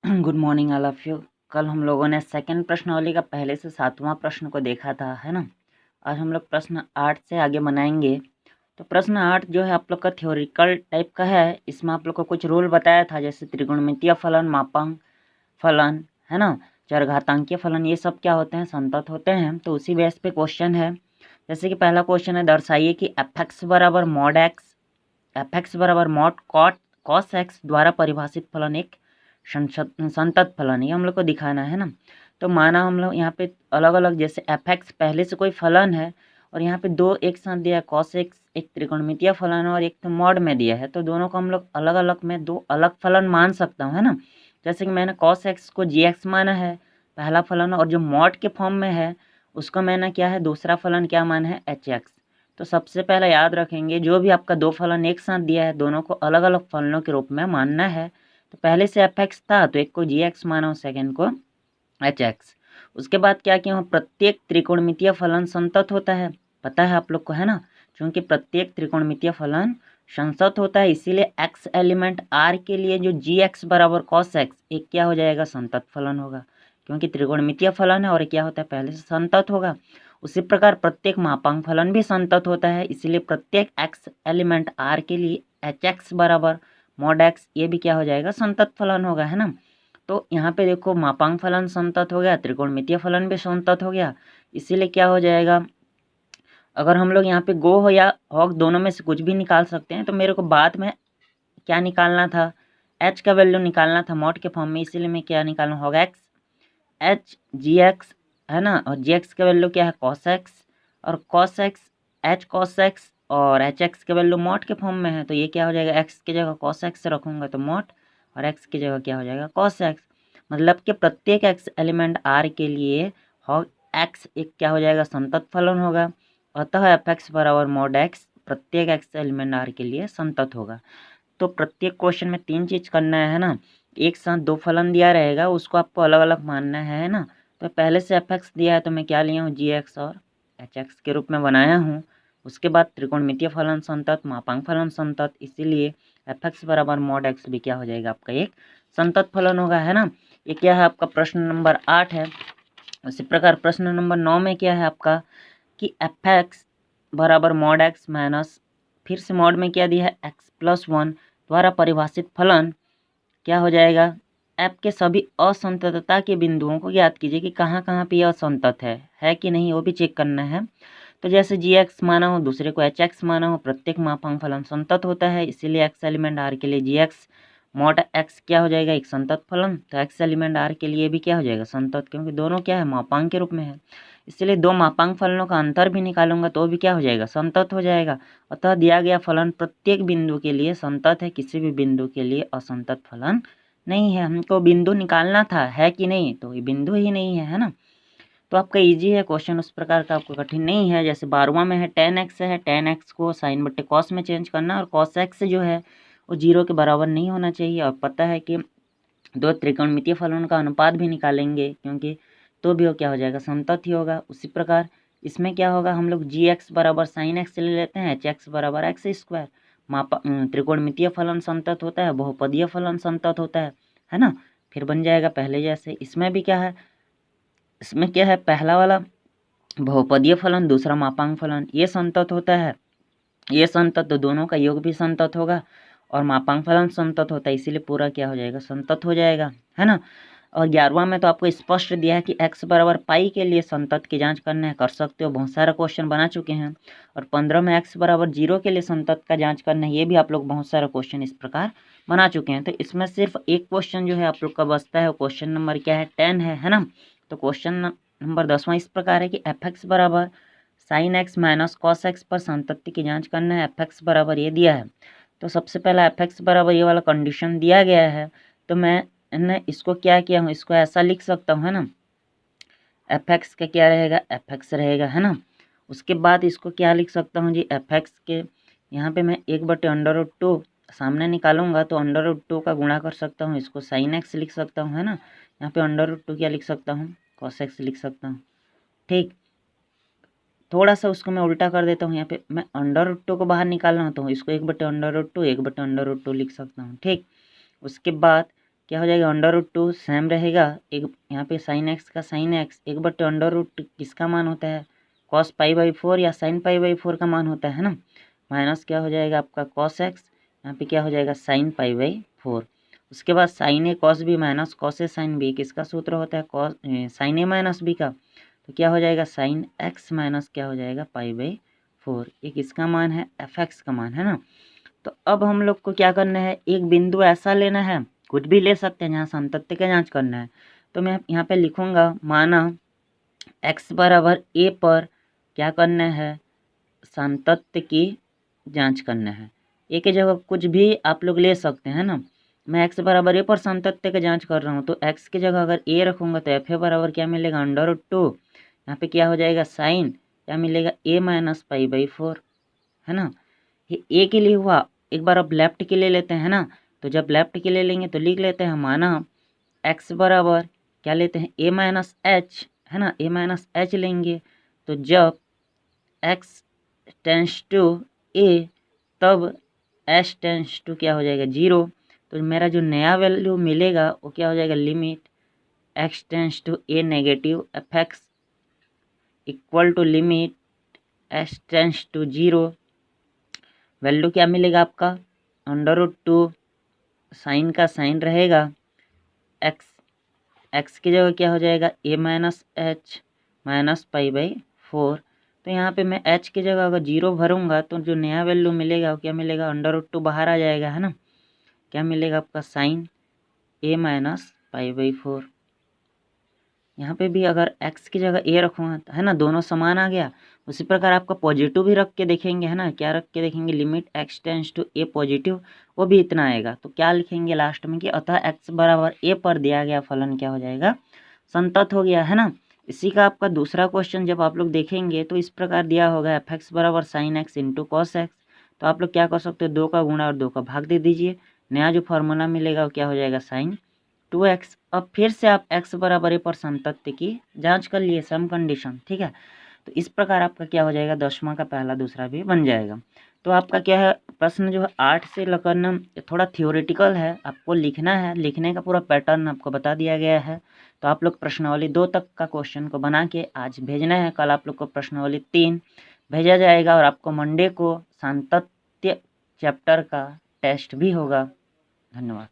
Good morning all of you. कल हम लोगों ने सेकंड प्रश्नावली का पहले से 7वां प्रश्न को देखा था, है ना। आज हम लोग प्रश्न 8 से आगे बनाएंगे। तो प्रश्न 8 जो है आप लोग का थ्योरिकल टाइप का है। इसमें आप लोग को कुछ रूल बताया था, जैसे त्रिकोणमितीय फलन, मापांक फलन, है ना, चरघातांकीय फलन, ये सब क्या होते हैं, संतत होते हैं। तो उसी बेस पे क्वेश्चन है। जैसे कि पहला क्वेश्चन है, दर्शाइए कि एफ एक्स बराबर मॉड एक्स, एफ एक्स बराबर मॉड कॉस एक्स द्वारा परिभाषित फलन एक संतत फलन, ये हम लोग को दिखाना है ना। तो माना हम लोग यहाँ पे अलग अलग, जैसे एफ एक्स पहले से कोई फलन है और यहाँ पे दो एक साथ दिया है, कॉस एक्स एक त्रिकोणमितीय फलन है और एक तो मॉड में दिया है, तो दोनों को हम लोग अलग अलग में दो अलग फलन मान सकता हूँ, है ना। जैसे कि मैंने कॉस एक्स को जी एक्स माना है पहला फलन, और जो मॉड के फॉर्म में है उसको मैंने क्या है दूसरा फलन क्या माना है एच एक्स। तो सबसे पहले याद रखेंगे, जो भी आपका दो फलन एक साथ दिया है दोनों को अलग अलग फलनों के रूप में मानना है। तो पहले से एफ एक्स था तो एक को जी एक्स माना और सेकेंड को एच एक्स। उसके बाद क्या किया, प्रत्येक त्रिकोणमितीय फलन संतत होता है, पता है आप लोग को, है ना। क्योंकि प्रत्येक त्रिकोणमितीय फलन संतत होता है, इसीलिए एक्स एलिमेंट आर के लिए जो जी एक्स बराबर कॉस एक्स एक क्या हो जाएगा, संतत फलन होगा, क्योंकि त्रिकोणमितीय फलन है और क्या होता है पहले से संतत होगा। उसी प्रकार प्रत्येक मापांक फलन भी संतत होता है, इसलिए प्रत्येक एक्स एलिमेंट आर के लिए एच एक्स बराबर मॉड एक्स ये भी क्या हो जाएगा, संतत फलन होगा, है ना। तो यहाँ पे देखो मापांक फलन संतत हो गया, त्रिकोणमितीय फलन भी संतत हो गया, इसीलिए क्या हो जाएगा, अगर हम लोग यहाँ पे गो हो या हॉग दोनों में से कुछ भी निकाल सकते हैं। तो मेरे को बाद में क्या निकालना था, एच का वैल्यू निकालना था मॉड के फॉर्म में, इसीलिए मैं क्या निकालूँ, होगा एक्स एच जी एक्स, है ना। और जी एक्स का वैल्यू क्या है कॉस एक्स, और cos x H cos x, और एच एक्स का वैल्यू मॉड के फॉर्म में है, तो ये क्या हो जाएगा, एक्स की जगह कॉस एक्स रखूँगा तो मॉड, और एक्स की जगह क्या हो जाएगा कॉस एक्स। मतलब कि प्रत्येक एक्स एलिमेंट आर के लिए हॉग एक्स एक क्या हो जाएगा, संतत फलन होगा। अतः एफ एक्स बराबर मॉड एक्स प्रत्येक एक्स एलिमेंट आर के लिए संतत होगा। तो प्रत्येक क्वेश्चन में तीन चीज़ करना है ना। एक साथ दो फलन दिया रहेगा, उसको आपको अलग अलग मानना है ना। तो पहले से एफ एक्स दिया है तो मैं क्या लिया हूँ, जी एक्स और एच एक्स के रूप में बनाया हूँ। उसके बाद त्रिकोणमितीय फलन संतत, मापांक फलन संतत, इसीलिए एफ एक्स बराबर मॉड एक्स भी क्या हो जाएगा आपका एक संतत फलन होगा, है ना। ये क्या है आपका प्रश्न नंबर 8 है। उसी प्रकार प्रश्न नंबर 9 में क्या है आपका कि एफ एक्स बराबर मॉड एक्स माइनस, फिर से मॉड में क्या दिया है एक्स प्लस 1 द्वारा परिभाषित फलन क्या हो जाएगा, एफ के सभी असंततता के बिंदुओं को ज्ञात कीजिए कि कहाँ कहाँ पे यह असंतत है कि नहीं, वो भी चेक करना है। तो जैसे जी एक्स माना हो, दूसरे को एच एक्स माना हो, प्रत्येक मापांक फलन संतत होता है, इसीलिए एक्स एलिमेंट आर के लिए जी एक्स मॉड एक्स क्या हो जाएगा, एक संतत फलन। तो एक्स एलिमेंट आर के लिए भी क्या हो जाएगा, संतत, क्योंकि दोनों क्या है मापांक के रूप में है, इसलिए दो मापांक फलनों का अंतर भी निकालूंगा तो भी क्या हो जाएगा, संतत हो जाएगा। अतः दिया गया फलन प्रत्येक बिंदु के लिए संतत है, किसी भी बिंदु के लिए असंतत फलन नहीं है। हमको बिंदु निकालना था, है कि नहीं, तो ये बिंदु ही नहीं है ना। तो आपका इजी है क्वेश्चन, उस प्रकार का आपको कठिन नहीं है। जैसे 12वां में है टेन एक्स है, टेन एक्स को साइन बट्टे कॉस में चेंज करना, और कॉस एक्स जो है वो 0 के बराबर नहीं होना चाहिए। और पता है कि दो त्रिकोणमितीय फलन का अनुपात भी निकालेंगे, क्योंकि तो भी वो क्या हो जाएगा, संतत ही होगा। उसी प्रकार इसमें क्या होगा, हम लोग जी एक्स बराबर साइन एक्स ले लेते हैं, एच एक्स बराबर एक्स स्क्वायर। त्रिकोणमितीय फलन संतत होता है, बहुपदीय फलन संतत होता है ना। फिर बन जाएगा पहले जैसे। इसमें भी क्या है, इसमें क्या है, पहला वाला बहुपदीय फलन, दूसरा मापांक फलन, ये संतत होता है, ये संतत, तो दोनों का योग भी संतत होगा, और मापांक फलन संतत होता है, इसीलिए पूरा क्या हो जाएगा, संतत हो जाएगा, है ना। और 11वां में तो आपको स्पष्ट दिया है कि x बराबर पाई के लिए संतत की जांच करना है, कर सकते हो, बहुत सारा क्वेश्चन बना चुके हैं। और 15 में x बराबर 0 के लिए संतत का जांच करना है, ये भी आप लोग बहुत सारा क्वेश्चन इस प्रकार बना चुके हैं। तो इसमें सिर्फ एक क्वेश्चन जो है आप लोग का बचता है, क्वेश्चन नंबर क्या है 10 है ना। तो क्वेश्चन नंबर 10वां इस प्रकार है कि एफ एक्स बराबर sine x minus cos x पर संतति की जांच करना है। एफ एक्स बराबर ये दिया है, तो सबसे पहला एफ एक्स बराबर ये वाला कंडीशन दिया गया है, तो मैं इसको क्या किया हूँ, इसको ऐसा लिख सकता हूँ, है ना। एफ एक्स का क्या रहेगा, एफ एक्स रहेगा, है ना। उसके बाद इसको क्या लिख सकता हूँ जी, एफ एक्स के यहाँ पे मैं 1/√2 सामने निकालूंगा तो √2 का गुणा कर सकता हूँ, इसको साइन एक्स लिख सकता हूँ, है ना। यहाँ पे √2 क्या लिख सकता हूँ, कॉस एक्स लिख सकता हूँ, ठीक। थोड़ा सा उसको मैं उल्टा कर देता हूँ, यहाँ पे मैं √2 को बाहर निकालना तो इसको 1/√2 1/√2 लिख सकता हूँ, ठीक। उसके बाद क्या हो जाएगा, √2 सेम रहेगा, एक यहाँ पे साइन एक्स का साइन एक्स 1/√2 किसका मान होता है, cos π/4 या sin π/4 का मान होता है ना, माइनस क्या हो जाएगा आपका cos x, यहाँ पे क्या हो जाएगा sin π/4। उसके बाद sin a cos b minus cos a sin b किसका सूत्र होता है, cos sin a minus b का, तो क्या हो जाएगा sin x माइनस क्या हो जाएगा π/4, ये किसका मान है, fx का मान है ना। तो अब हम लोग को क्या करना है, एक बिंदु ऐसा लेना है, कुछ भी ले सकते हैं जहाँ सातत्य का जांच करना है। तो मैं यहाँ पे लिखूँगा, माना x बराबर a पर क्या करना है, सातत्य की जांच करना है। ए की जगह कुछ भी आप लोग ले सकते हैं ना, मैं x बराबर a पर सातत्य की जांच कर रहा हूँ, तो x की जगह अगर a रखूँगा तो f बराबर क्या मिलेगा, √2, यहाँ पे क्या हो जाएगा साइन, क्या मिलेगा a माइनस π/4, है ना। ये ए के लिए हुआ, एक बार अब लेफ्ट के लिए लेते हैं ना, तो जब लेफ्ट के लिए लेंगे तो लिख लेते हैं, माना x बराबर क्या लेते हैं, a माइनस एच, है ना, a माइनस एच लेंगे, तो जब x टेंस टू a तब s टेंस टू क्या हो जाएगा 0, तो मेरा जो नया वैल्यू मिलेगा वो क्या हो जाएगा, limit x tends to a negative fx equal to limit s tends to 0, value क्या मिलेगा आपका, √2 साइन का साइन रहेगा, x की जगह क्या हो जाएगा, a माइनस एच माइनस π/4, तो यहाँ पे मैं h की जगह अगर 0 भरूंगा तो जो नया वैल्यू मिलेगा वो क्या मिलेगा, √2 बाहर आ जाएगा, है ना, क्या मिलेगा आपका साइन a माइनस π/4। यहाँ पे भी अगर x की जगह a रखूँगा तो है ना, दोनों समान आ गया। उसी प्रकार आपका पॉजिटिव भी रख के देखेंगे, है ना, क्या रख के देखेंगे, limit x tends to a positive, वो भी इतना आएगा, तो क्या लिखेंगे लास्ट में कि अतः x बराबर a पर दिया गया फलन क्या हो जाएगा, संतत हो गया, है ना। इसी का आपका दूसरा क्वेश्चन जब आप लोग देखेंगे तो इस प्रकार दिया होगा fx बराबर sin x into cos x, तो आप लोग क्या कर सकते हो, 2 का गुणा और 2 का भाग दे दीजिए, नया जो फॉर्मूला मिलेगा वो क्या हो जाएगा, sin 2x। अब फिर से आप x बराबर a पर सातत्य की जांच कर लिए, सम कंडीशन, ठीक है। तो इस प्रकार आपका क्या हो जाएगा, 10वां का पहला दूसरा भी बन जाएगा। तो आपका क्या है, प्रश्न जो है 8 से लेकर ना थोड़ा थियोरेटिकल है, आपको लिखना है, लिखने का पूरा पैटर्न आपको बता दिया गया है। तो आप लोग प्रश्नावली 2 तक का क्वेश्चन को बना के आज भेजना है, कल आप लोग को प्रश्नावली 3 भेजा जाएगा और आपको मंडे को सातत्य चैप्टर का टेस्ट भी होगा। धन्यवाद।